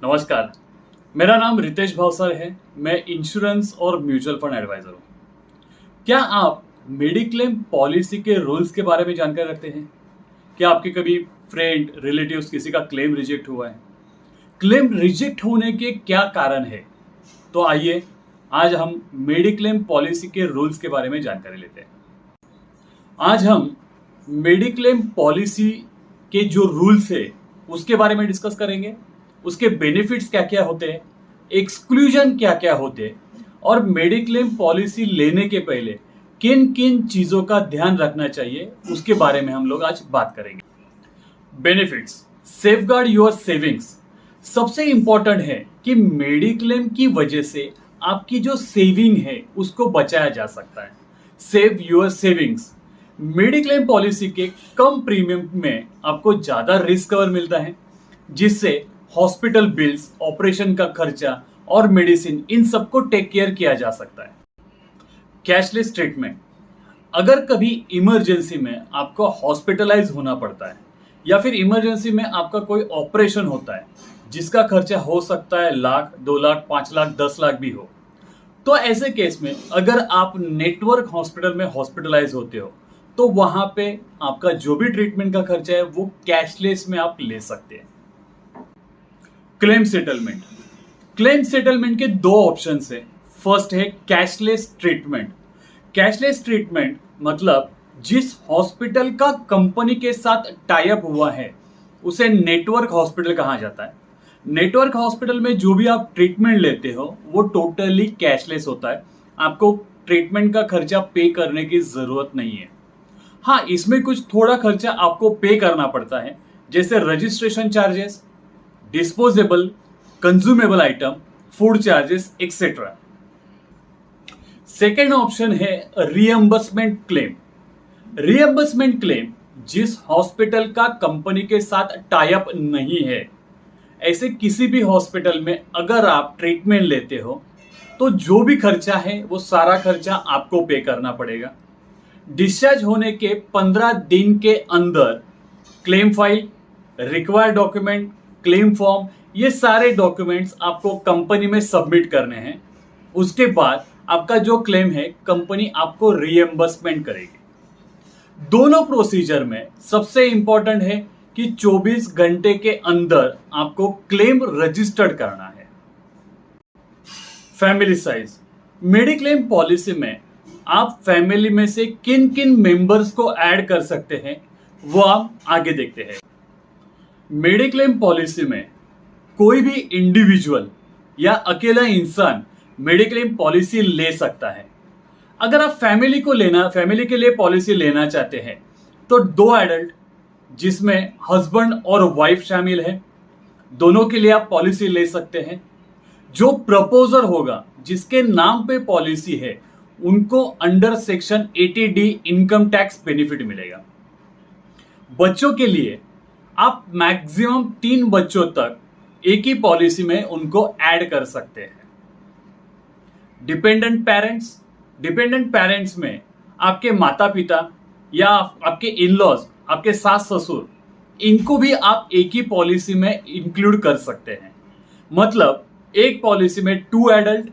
नमस्कार। मेरा नाम रितेश भावसर है। मैं इंश्योरेंस और म्यूचुअल फंड एडवाइजर हूँ। क्या आप मेडिक्लेम पॉलिसी के रूल्स के बारे में जानकारी रखते हैं? क्या आपके कभी फ्रेंड रिलेटिव्स किसी का क्लेम रिजेक्ट हुआ है? क्लेम रिजेक्ट होने के क्या कारण है? तो आइए आज हम मेडिक्लेम पॉलिसी के रूल्स के बारे में जानकारी लेते हैं। आज हम मेडिक्लेम पॉलिसी के जो रूल्स है उसके बारे में डिस्कस करेंगे। उसके बेनिफिट्स क्या क्या होते हैं, एक्सक्लूजन क्या क्या होते हैं और मेडिक्लेम पॉलिसी लेने के पहले किन किन चीज़ों का ध्यान रखना चाहिए उसके बारे में हम लोग आज बात करेंगे। Benefits, safeguard your savings. सबसे इंपॉर्टेंट है कि मेडिक्लेम की वजह से आपकी जो सेविंग है उसको बचाया जा सकता है। Save your savings. Mediclaim policy के कम प्रीमियम में आपको ज्यादा रिस्क कवर मिलता है, जिससे हॉस्पिटल बिल्स, ऑपरेशन का खर्चा और मेडिसिन इन सबको टेक केयर किया जा सकता है। Cashless treatment. अगर कभी इमरजेंसी में आपको हॉस्पिटलाइज होना पड़ता है या फिर इमरजेंसी में आपका कोई ऑपरेशन होता है जिसका खर्चा हो सकता है लाख, 2 लाख, 5 लाख, 10 लाख भी हो, तो ऐसे केस में अगर आप नेटवर्क हॉस्पिटल में हॉस्पिटलाइज होते हो तो वहां पे आपका जो भी ट्रीटमेंट का खर्चा है वो कैशलेस में आप ले सकते हैं। Claim settlement. क्लेम सेटलमेंट के दो ऑप्शन है। फर्स्ट है कैशलेस ट्रीटमेंट। कैशलेस ट्रीटमेंट मतलब जिस हॉस्पिटल का कंपनी के साथ टाई अप हुआ है उसे नेटवर्क हॉस्पिटल कहा जाता है। नेटवर्क हॉस्पिटल में जो भी आप ट्रीटमेंट लेते हो वो टोटली कैशलेस होता है। आपको ट्रीटमेंट का खर्चा पे करने की जरूरत नहीं है। हाँ, इसमें कुछ थोड़ा खर्चा आपको पे करना पड़ता है, जैसे registration charges, disposable, consumable item, food charges etcetera. Second option है रीएम्बर्समेंट क्लेम। रीएम्बर्समेंट क्लेम जिस हॉस्पिटल का कंपनी के साथ टाई अप नहीं है, ऐसे किसी भी हॉस्पिटल में अगर आप ट्रीटमेंट लेते हो तो जो भी खर्चा है वो सारा खर्चा आपको पे करना पड़ेगा। डिस्चार्ज होने के 15 दिन के अंदर claim file, required document, claim form, ये सारे डॉक्यूमेंट्स आपको कंपनी में सबमिट करने हैं। उसके बाद आपका जो क्लेम है कंपनी आपको रीएम्बर्समेंट करेगी। दोनों प्रोसीजर में सबसे इंपॉर्टेंट है कि 24 घंटे के अंदर आपको क्लेम रजिस्टर्ड करना है। Family size. मेडिक्लेम पॉलिसी में आप फैमिली में से किन किन मेंबर्स को ऐड कर सकते हैं वो आप आगे देखते हैं। मेडिक्लेम पॉलिसी में कोई भी इंडिविजुअल या अकेला इंसान मेडिक्लेम पॉलिसी ले सकता है। अगर आप फैमिली के लिए पॉलिसी लेना चाहते हैं तो 2 एडल्ट जिसमें हस्बैंड और वाइफ शामिल है, दोनों के लिए आप पॉलिसी ले सकते हैं। जो प्रपोजर होगा, जिसके नाम पे पॉलिसी है, उनको under section 80D income tax benefit मिलेगा। बच्चों के लिए आप मैक्सिमम 3 बच्चों तक एक ही पॉलिसी में उनको ऐड कर सकते हैं। डिपेंडेंट पेरेंट्स में आपके माता पिता या आपके इन-लॉज, आपके सास ससुर, इनको भी आप एक ही पॉलिसी में इंक्लूड कर सकते हैं। मतलब एक पॉलिसी में 2 एडल्ट,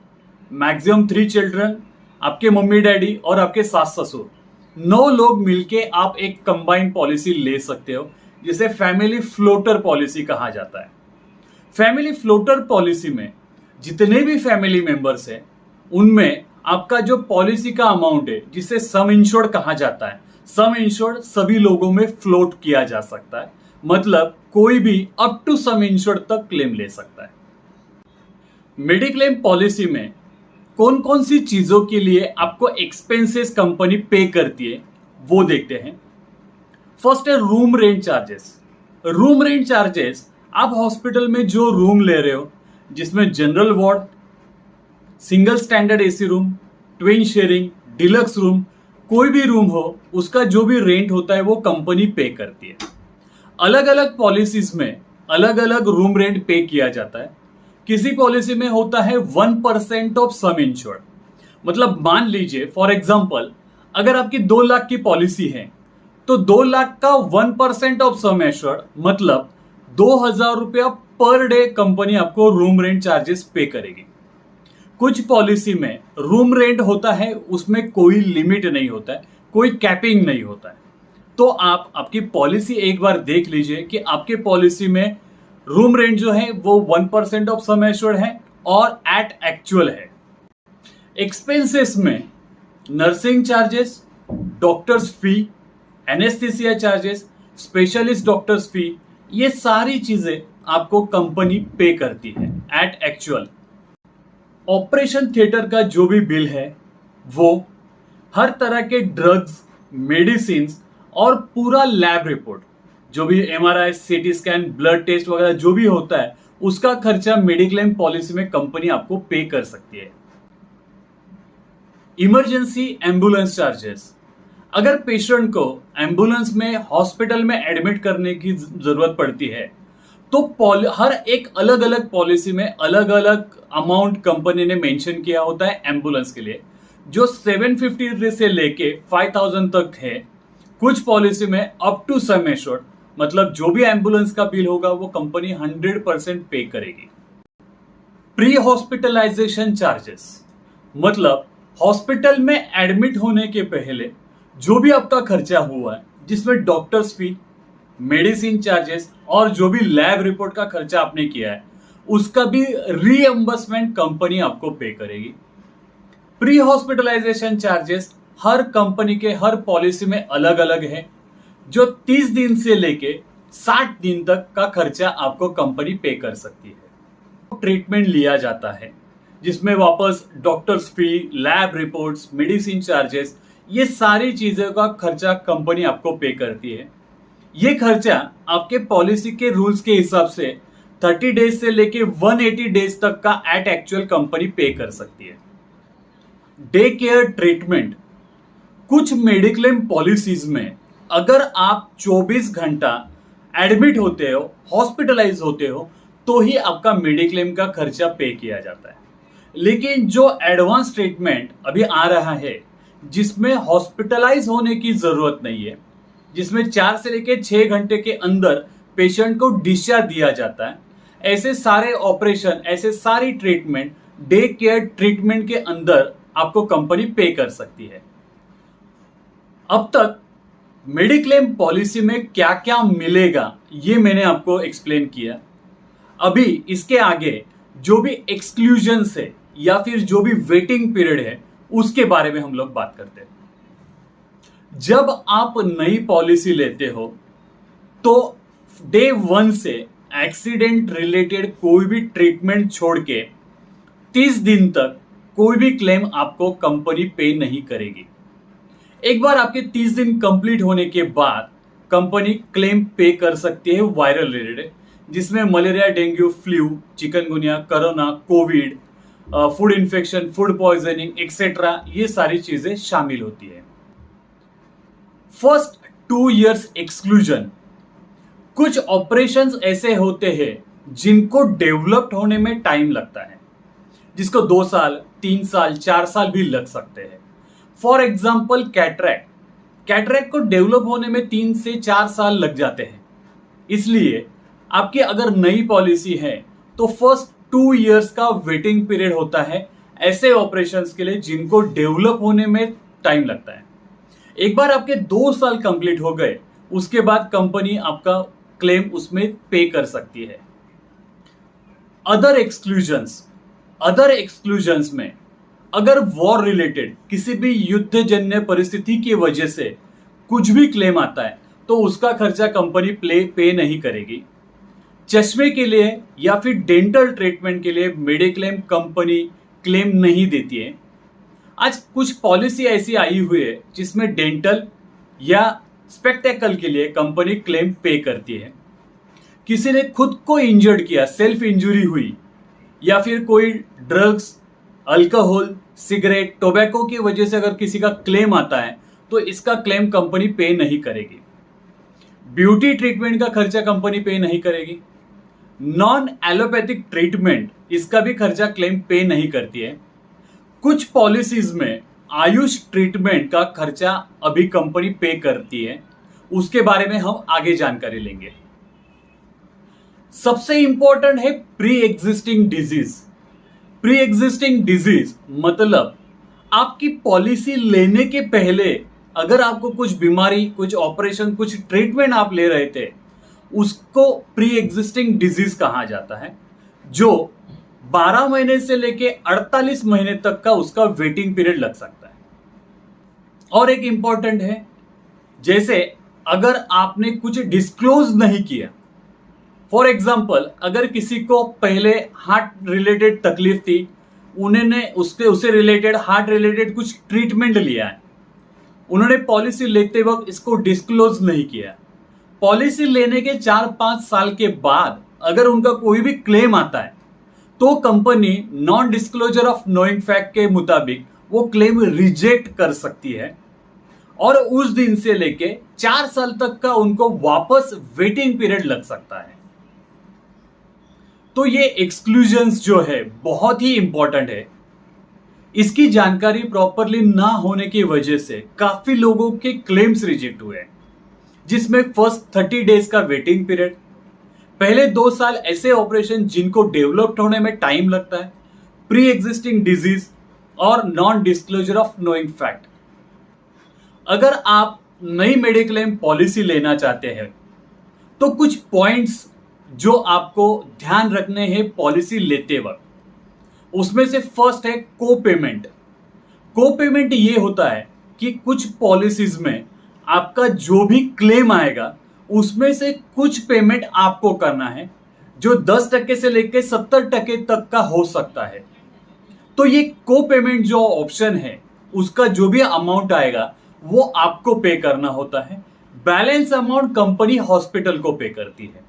मैक्सिमम 3 चिल्ड्रन, आपके मम्मी डैडी और आपके सास ससुर, 9 लोग मिलके आप एक कंबाइंड पॉलिसी ले सकते हो, जिसे फैमिली फ्लोटर पॉलिसी कहा जाता है। फैमिली फ्लोटर पॉलिसी में जितने भी फैमिली मेंबर्स हैं उनमें आपका जो पॉलिसी का अमाउंट है, जिसे सम इंश्योर्ड कहा जाता है, सम इंश्योर्ड सभी लोगों में फ्लोट किया जा सकता है। मतलब कोई भी अप टू सम इंश्योर्ड तक क्लेम ले सकता है। मेडिक्लेम पॉलिसी में कौन कौन सी चीजों के लिए आपको एक्सपेंसेस कंपनी पे करती है वो देखते हैं। फर्स्ट है room rent charges. Room rent charges आप हॉस्पिटल में जो रूम ले रहे हो, जिसमें general ward, single standard AC room, twin sharing, deluxe room, कोई भी रूम हो, उसका जो भी रेंट होता है वो कंपनी पे करती है। अलग अलग पॉलिसीज में अलग अलग रूम रेंट पे किया जाता है। किसी पॉलिसी में होता है 1% ऑफ सम इंश्योर्ड। मतलब मान लीजिए फॉर एग्जांपल, अगर आपकी 2 लाख की पॉलिसी है तो 2 लाख का 1% ऑफ सम इंश्योर्ड मतलब 2,000 रुपया पर डे कंपनी आपको रूम रेंट चार्जेस पे करेगी। कुछ पॉलिसी में रूम रेंट होता है, उसमें कोई लिमिट नहीं होता है, कोई कैपिंग नहीं होता है। तो आप आपकी पॉलिसी एक बार देख लीजिए कि आपके पॉलिसी में रूम रेंट जो है वो 1% ऑफ सम एश्योर्ड है और एट एक्चुअल है। एक्सपेंसेस में नर्सिंग चार्जेस, डॉक्टर्स फी, एनेस्थीसिया चार्जेस, स्पेशलिस्ट डॉक्टर्स फी, ये सारी चीजें आपको कंपनी पे करती है एट एक्चुअल। ऑपरेशन थिएटर का जो भी बिल है वो हर तरह के ड्रग्स, मेडिसिन और पूरा लैब रिपोर्ट, जो भी MRI, CT scan, blood test वगैरह जो भी होता है, उसका खर्चा मेडिक्लेम पॉलिसी में कंपनी आपको पे कर सकती है। इमरजेंसी एम्बुलेंस चार्जेस, अगर पेशेंट को एम्बुलेंस में हॉस्पिटल में एडमिट करने की जरूरत पड़ती है तो हर एक अलग अलग पॉलिसी में अलग अलग अमाउंट कंपनी ने मेंशन किया होता है एम्बुलेंस के लिए, जो 750 से लेके 5000 तक है। कुछ पॉलिसी में अप टू सम एश्योर्ड, मतलब जो भी एम्बुलेंस का बिल होगा वो कंपनी 100% पे करेगी। प्री हॉस्पिटलाइजेशन चार्जेस, मतलब हॉस्पिटल में एडमिट होने के पहले जो भी आपका खर्चा हुआ है, जिसमें डॉक्टर्स फी, मेडिसिन चार्जेस और जो भी लैब रिपोर्ट का खर्चा आपने किया है, उसका भी रीएम्बर्समेंट कंपनी आपको पे करेगी। प्री हॉस्पिटलाइजेशन चार्जेस हर कंपनी के हर पॉलिसी में अलग अलग है, जो 30 दिन से लेके 60 दिन तक का खर्चा आपको कंपनी पे कर सकती है। ट्रीटमेंट लिया जाता है जिसमें वापस डॉक्टर्स फी, लैब रिपोर्ट्स, मेडिसिन चार्जेस, ये सारी चीजों का खर्चा कंपनी आपको पे करती है। ये खर्चा आपके पॉलिसी के रूल्स के हिसाब से 30 डेज से लेके 180 डेज तक का एट एक्चुअल कंपनी पे कर सकती है। डे केयर ट्रीटमेंट, कुछ मेडिक्लेम पॉलिसीज में अगर आप 24 घंटा एडमिट होते हो, हॉस्पिटलाइज होते हो, तो ही आपका मेडिक्लेम का खर्चा पे किया जाता है। लेकिन जो एडवांस ट्रीटमेंट अभी आ रहा है, जिसमें हॉस्पिटलाइज होने की जरूरत नहीं है, जिसमें 4 से लेकर 6 घंटे के अंदर पेशेंट को डिस्चार्ज दिया जाता है, ऐसे सारे ऑपरेशन, ऐसे सारी ट्रीटमेंट डे केयर ट्रीटमेंट के अंदर आपको कंपनी पे कर सकती है। अब तक मेडिक्लेम पॉलिसी में क्या क्या मिलेगा ये मैंने आपको एक्सप्लेन किया। अभी इसके आगे जो भी एक्सक्लूजन्स है या फिर जो भी वेटिंग पीरियड है, उसके बारे में हम लोग बात करते हैं। जब आप नई पॉलिसी लेते हो तो डे 1 से एक्सीडेंट रिलेटेड कोई भी ट्रीटमेंट छोड़ के 30 दिन तक कोई भी क्लेम आपको कंपनी पे नहीं करेगी। एक बार आपके 30 दिन कंप्लीट होने के बाद कंपनी क्लेम पे कर सकती है वायरल रिलेटेड, जिसमें malaria, dengue, flu, chikungunya, corona, Covid, food infection, food poisoning etcetera, ये सारी चीजें शामिल होती है। फर्स्ट 2 इयर्स एक्सक्लूजन, कुछ ऑपरेशंस ऐसे होते हैं जिनको डेवलप्ड होने में टाइम लगता है, जिसको 2 साल, 3 साल, 4 साल भी लग सकते हैं। फॉर एग्जाम्पल कैटरैक्ट, कैटरैक्ट को डेवलप होने में 3 से 4 साल लग जाते हैं। इसलिए आपकी अगर नई पॉलिसी है तो फर्स्ट 2 इयर्स का वेटिंग पीरियड होता है ऐसे ऑपरेशंस के लिए जिनको डेवलप होने में टाइम लगता है। एक बार आपके 2 साल कंप्लीट हो गए, उसके बाद कंपनी आपका क्लेम उसमें पे कर सकती है। अदर एक्सक्लूजन्स में अगर वॉर रिलेटेड किसी भी युद्धजन्य परिस्थिति की वजह से कुछ भी क्लेम आता है तो उसका खर्चा कंपनी पे नहीं करेगी। चश्मे के लिए या फिर डेंटल ट्रीटमेंट के लिए मेडिक्लेम कंपनी क्लेम नहीं देती है। आज कुछ पॉलिसी ऐसी आई हुई है जिसमें डेंटल या स्पेक्टेकल के लिए कंपनी क्लेम पे करती है। किसी ने खुद को इंजर्ड किया, सेल्फ इंजुरी हुई, या फिर कोई ड्रग्स, अल्कोहल, सिगरेट, टोबैको की वजह से अगर किसी का क्लेम आता है तो इसका क्लेम कंपनी पे नहीं करेगी। ब्यूटी ट्रीटमेंट का खर्चा कंपनी पे नहीं करेगी। नॉन एलोपैथिक ट्रीटमेंट, इसका भी खर्चा क्लेम पे नहीं करती है। कुछ पॉलिसीज में आयुष ट्रीटमेंट का खर्चा अभी कंपनी पे करती है, उसके बारे में हम आगे जानकारी लेंगे। सबसे इंपॉर्टेंट है pre existing disease. Pre existing disease मतलब आपकी पॉलिसी लेने के पहले अगर आपको कुछ बीमारी, कुछ ऑपरेशन, कुछ ट्रीटमेंट आप ले रहे थे, उसको प्री एग्जिस्टिंग डिजीज कहा जाता है, जो 12 महीने से लेके 48 महीने तक का उसका वेटिंग पीरियड लग सकता है। और एक इंपॉर्टेंट है, जैसे अगर आपने कुछ डिस्क्लोज नहीं किया, फॉर एग्जाम्पल अगर किसी को पहले हार्ट रिलेटेड तकलीफ थी, उन्होंने उससे रिलेटेड हार्ट रिलेटेड कुछ ट्रीटमेंट लिया है, उन्होंने पॉलिसी लेते वक्त इसको डिस्क्लोज नहीं किया, पॉलिसी लेने के 4-5 साल के बाद अगर उनका कोई भी क्लेम आता है तो company non disclosure of knowing fact के मुताबिक वो क्लेम रिजेक्ट कर सकती है और उस दिन से लेके 4 साल तक का उनको वापस वेटिंग पीरियड लग सकता है। तो ये एक्सक्लूजन्स जो है बहुत ही इंपॉर्टेंट है। इसकी जानकारी प्रॉपरली ना होने की वजह से काफी लोगों के क्लेम्स रिजेक्ट हुए हैं, जिसमें फर्स्ट 30 डेज का वेटिंग पीरियड, पहले 2 साल ऐसे ऑपरेशन जिनको डेवलप्ड होने में टाइम लगता है, प्री एग्जिस्टिंग डिजीज और non disclosure of knowing fact. अगर आप नई मेडिक्लेम पॉलिसी लेना चाहते हैं तो कुछ पॉइंट्स जो आपको ध्यान रखने हैं पॉलिसी लेते वक्त, उसमें से फर्स्ट है को पेमेंट। को पेमेंट ये होता है कि कुछ पॉलिसीज में आपका जो भी क्लेम आएगा उसमें से कुछ पेमेंट आपको करना है, जो 10% से लेकर 70% तक का हो सकता है। तो ये को पेमेंट जो ऑप्शन है उसका जो भी अमाउंट आएगा वो आपको पे करना होता है, बैलेंस अमाउंट कंपनी हॉस्पिटल को पे करती है।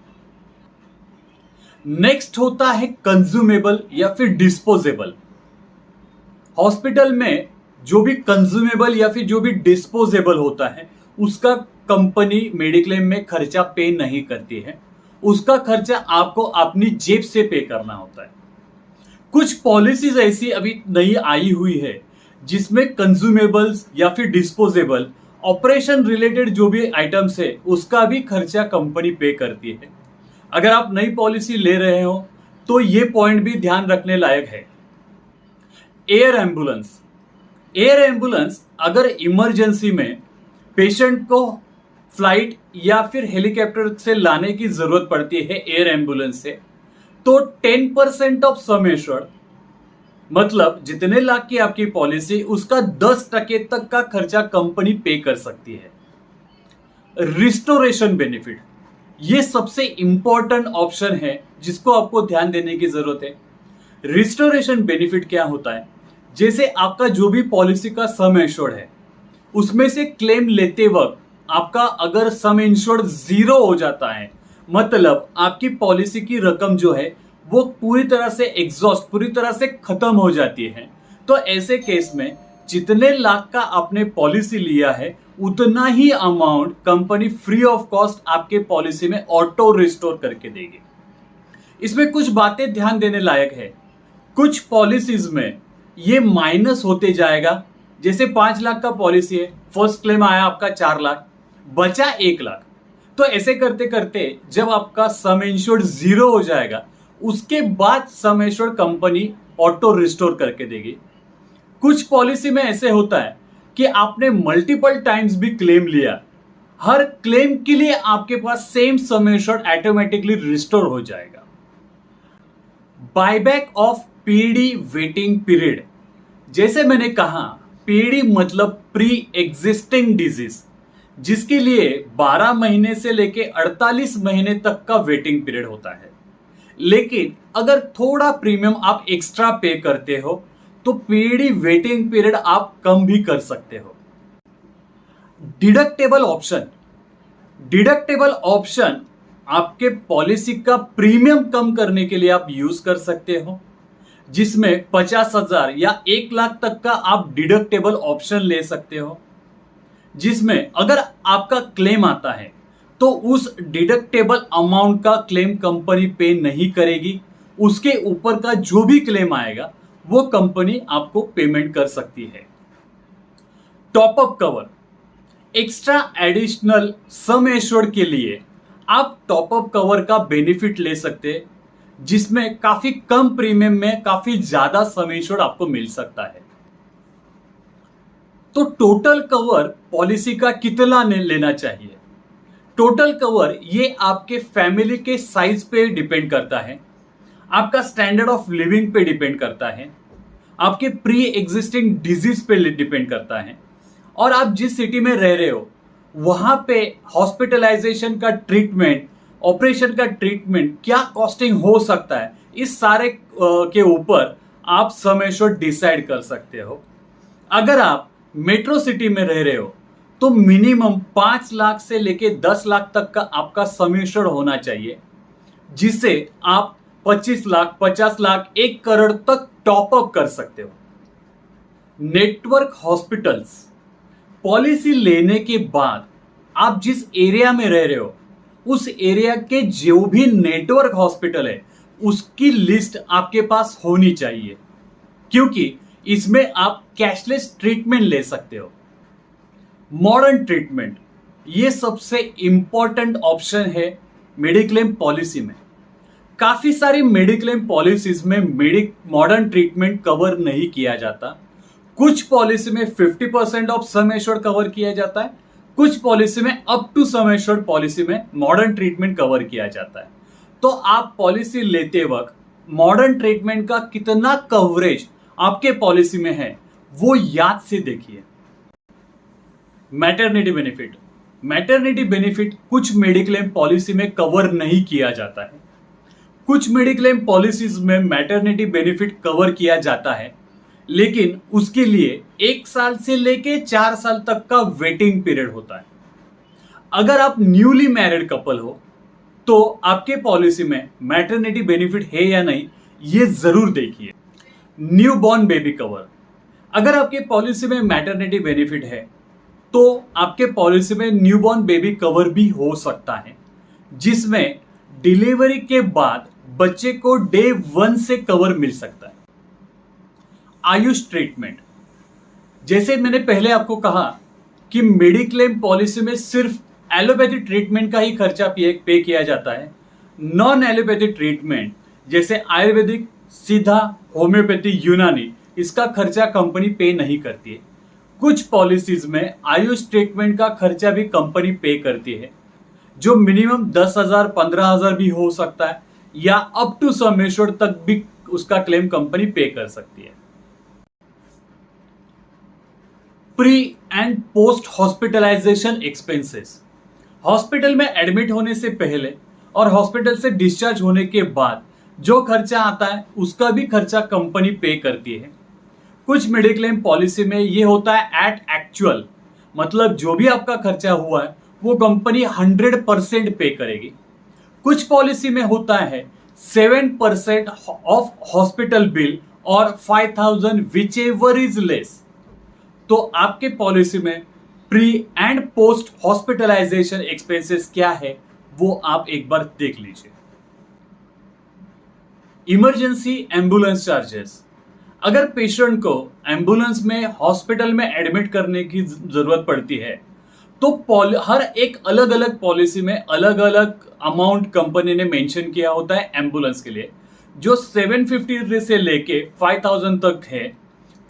नेक्स्ट होता है कंज्यूमेबल या फिर डिस्पोजेबल। हॉस्पिटल में जो भी कंज्यूमेबल या फिर जो भी डिस्पोजेबल होता है उसका कंपनी मेडिक्लेम में खर्चा पे नहीं करती है, उसका खर्चा आपको अपनी जेब से पे करना होता है। कुछ पॉलिसीज ऐसी अभी नई आई हुई है जिसमें कंज्यूमेबल्स या फिर डिस्पोजेबल ऑपरेशन रिलेटेड जो भी आइटम्स है उसका भी खर्चा कंपनी पे करती है। अगर आप नई पॉलिसी ले रहे हो तो ये पॉइंट भी ध्यान रखने लायक है। Air ambulance. एयर एम्बुलेंस अगर इमरजेंसी में पेशेंट को फ्लाइट या फिर हेलीकॉप्टर से लाने की जरूरत पड़ती है एयर एम्बुलेंस से, तो 10% ऑफ सम एश्योर्ड, मतलब जितने लाख की आपकी पॉलिसी उसका 10% तक का खर्चा कंपनी पे कर सकती है। रिस्टोरेशन बेनिफिट, ये सबसे इंपॉर्टेंट ऑप्शन है जिसको आपको ध्यान देने की जरूरत है। रिस्टोरेशन बेनिफिट क्या होता है, जैसे आपका जो भी पॉलिसी का सम एश्योर्ड है उसमें से क्लेम लेते वक्त आपका अगर सम इंश्योर्ड 0 हो जाता है, मतलब आपकी पॉलिसी की रकम जो है वो पूरी तरह से एग्जॉस्ट, पूरी तरह से खत्म हो जाती है, तो ऐसे केस में जितने लाख का आपने पॉलिसी लिया है उतना ही amount company free of cost आपके पॉलिसी में ऑटो रिस्टोर करके देगी। इसमें कुछ बातें ध्यान देने लायक है। कुछ पॉलिसीज में ये माइनस होते जाएगा, जैसे 5 लाख का पॉलिसी है, फर्स्ट क्लेम आया आपका 4 लाख, बचा 1 लाख, तो ऐसे करते करते जब आपका सम इंश्योर्ड 0 हो जाएगा उसके बाद सम इंश्योर्ड कंपनी ऑटो रिस्टोर करके देगी। कुछ पॉलिसी में ऐसे होता है कि आपने मल्टीपल टाइम्स भी क्लेम लिया, हर क्लेम के लिए आपके पास same sum insured automatically restore हो जाएगा। Buyback of PD waiting period, जैसे मैंने कहा पीडी मतलब प्री एग्जिस्टिंग डिजीज, जिसके लिए 12 महीने से लेके 48 महीने तक का वेटिंग पीरियड होता है। लेकिन अगर थोड़ा प्रीमियम आप एक्स्ट्रा पे करते हो तो पीडी वेटिंग पीरियड आप कम भी कर सकते हो। डिडक्टेबल ऑप्शन, डिडक्टेबल ऑप्शन आपके पॉलिसी का प्रीमियम कम करने के लिए आप यूज कर सकते हो, जिसमें 50,000 या 1 लाख तक का आप डिडक्टेबल ऑप्शन ले सकते हो, जिसमें अगर आपका क्लेम आता है तो उस डिडक्टेबल अमाउंट का क्लेम कंपनी पे नहीं करेगी, उसके ऊपर का जो भी क्लेम आएगा वो कंपनी आपको पेमेंट कर सकती है। Top up cover, extra additional sum assured के लिए आप टॉपअप कवर का बेनिफिट ले सकते हैं, जिसमें काफी कम प्रीमियम में काफी ज्यादा सम इंश्योर्ड आपको मिल सकता है। तो टोटल कवर पॉलिसी का कितना लेना चाहिए? टोटल कवर ये आपके फैमिली के साइज पे डिपेंड करता है, आपका स्टैंडर्ड ऑफ लिविंग पे डिपेंड करता है, आपके प्री एग्जिस्टिंग डिजीज पे डिपेंड करता है, और आप जिस सिटी में रह रहे हो वहां पे हॉस्पिटलाइजेशन का ट्रीटमेंट, ऑपरेशन का ट्रीटमेंट क्या कॉस्टिंग हो सकता है, इस सारे के ऊपर आप सम एश्योर्ड डिसाइड कर सकते हो। अगर आप मेट्रो सिटी में रह रहे हो तो मिनिमम 5 लाख से लेके 10 लाख तक का आपका सम एश्योर्ड होना चाहिए, जिससे आप 25 लाख, 50 लाख, 1 करोड़ तक टॉप अप कर सकते हो। नेटवर्क हॉस्पिटल्स, पॉलिसी लेने के बाद आप जिस एरिया में रह रहे हो उस एरिया के जो भी नेटवर्क हॉस्पिटल है उसकी लिस्ट आपके पास होनी चाहिए, क्योंकि इसमें आप कैशलेस ट्रीटमेंट ले सकते हो। मॉडर्न ट्रीटमेंट ये सबसे इंपॉर्टेंट ऑप्शन है मेडिक्लेम पॉलिसी में। काफी सारी मेडिक्लेम पॉलिसीज में मॉडर्न ट्रीटमेंट कवर नहीं किया जाता। कुछ पॉलिसी में 50% ऑफ सम एश्योर्ड कवर किया जाता है, कुछ पॉलिसी में up to sum assured policy में मॉडर्न ट्रीटमेंट कवर किया जाता है। तो आप पॉलिसी लेते वक्त मॉडर्न ट्रीटमेंट का कितना कवरेज आपके पॉलिसी में है वो याद से देखिए। मैटरनिटी बेनिफिट, मैटरनिटी बेनिफिट कुछ मेडिक्लेम पॉलिसी में कवर नहीं किया जाता है। कुछ मेडिक्लेम पॉलिसीज में मैटरनिटी बेनिफिट कवर किया जाता है, लेकिन उसके लिए 1 साल से लेके 4 साल तक का वेटिंग पीरियड होता है। अगर आप न्यूली मैरिड कपल हो तो आपके पॉलिसी में मैटरनिटी बेनिफिट है या नहीं ये जरूर देखिए। न्यू बॉर्न बेबी कवर, अगर आपके पॉलिसी में मैटरनिटी बेनिफिट है तो आपके पॉलिसी में न्यूबॉर्न बेबी कवर भी हो सकता है, जिसमें डिलीवरी के बाद बच्चे को डे 1 से कवर मिल सकता है। आयुष ट्रीटमेंट, जैसे मैंने पहले आपको कहा कि मेडिक्लेम पॉलिसी में सिर्फ एलोपैथी ट्रीटमेंट का ही खर्चा पे किया जाता है। नॉन एलोपैथी ट्रीटमेंट जैसे आयुर्वेदिक, सीधा, होम्योपैथी, यूनानी, इसका खर्चा कंपनी पे नहीं करती है। कुछ पॉलिसीज में आयुष ट्रीटमेंट का खर्चा भी कंपनी पे करती है, जो मिनिमम 10,000, 15,000 भी हो सकता है, या अप टू सम एश्योर्ड तक भी उसका क्लेम कंपनी पे कर सकती है। Pre and post hospitalisation expenses, hospital में एडमिट होने से पहले और हॉस्पिटल से डिस्चार्ज होने के बाद जो खर्चा आता है उसका भी खर्चा कंपनी पे करती है। कुछ मेडिक्लेम पॉलिसी में ये होता है एट एक्चुअल, मतलब जो भी आपका खर्चा हुआ है वो कंपनी 100% पे करेगी। कुछ पॉलिसी में होता है 7% ऑफ हॉस्पिटल बिल और 5,000 विच एवर इज लेस। तो आपके पॉलिसी में pre and post hospitalisation expenses क्या है वो आप एक बार देख लीजिए। इमरजेंसी एम्बुलेंस चार्जेस, अगर पेशेंट को एम्बुलेंस में हॉस्पिटल में एडमिट करने की जरूरत पड़ती है तो हर एक अलग अलग पॉलिसी में अलग अलग अमाउंट कंपनी ने मेंशन किया होता है एम्बुलेंस के लिए, जो 750 से लेके 5,000 तक है।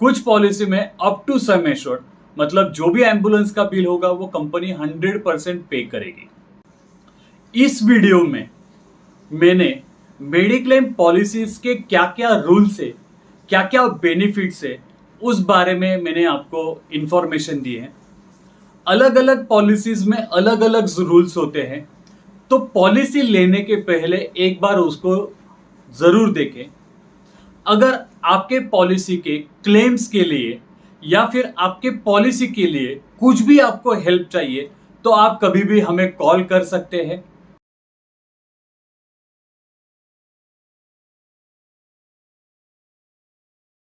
कुछ पॉलिसी में अप टू सम एश्योर्ड, मतलब जो भी एम्बुलेंस का बिल होगा वो कंपनी 100% पे करेगी। इस वीडियो में मैंने मेडिक्लेम पॉलिसीज के क्या क्या रूल्स है, क्या क्या बेनिफिट्स है, उस बारे में मैंने आपको इंफॉर्मेशन दी है। अलग अलग पॉलिसीज में अलग अलग रूल्स होते हैं, तो पॉलिसी लेने के पहले एक बार उसको जरूर देखें। अगर आपके पॉलिसी के क्लेम्स के लिए या फिर आपके पॉलिसी के लिए कुछ भी आपको हेल्प चाहिए तो आप कभी भी हमें कॉल कर सकते हैं।